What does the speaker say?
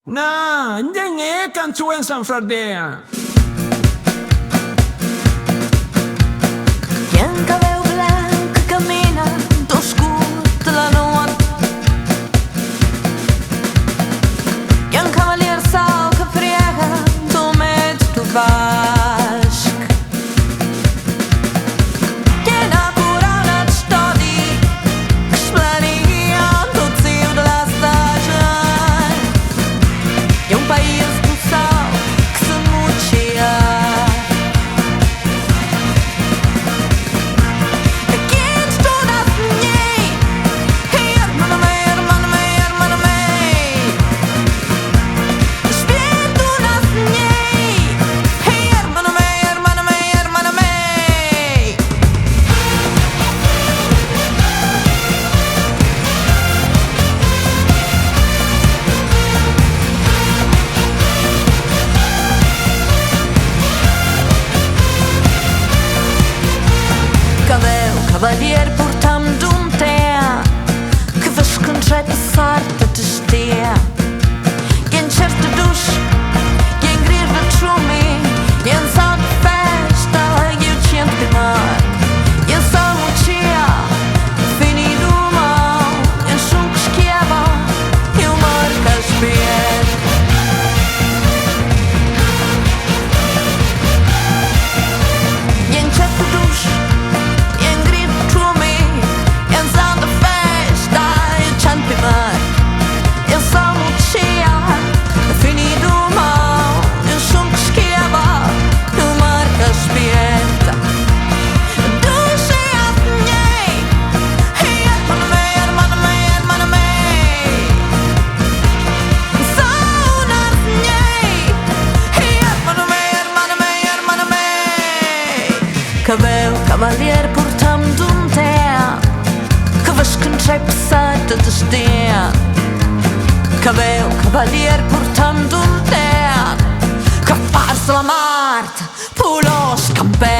No, ghj'è canzone San Fradea. Chient caveu bleanch camina do scur de la nuott. Chient Cavalier sau che friega do mezz do basch. Chient a curauna stodi sblanìa do zzieu de la stasgian. E paies do sau che se muccia. Cavalier purtamm duntean che fa scuntrei sart distìan. Chient dusg, grir de salt festa, chient muccia, fini duma, scunc schiava, marca spiert. Dusg caveu Cavalier purtamm duntean che fa scuntrei distìan. Caveu Cavalier purtamm duntean che farsa la mart pulos camper.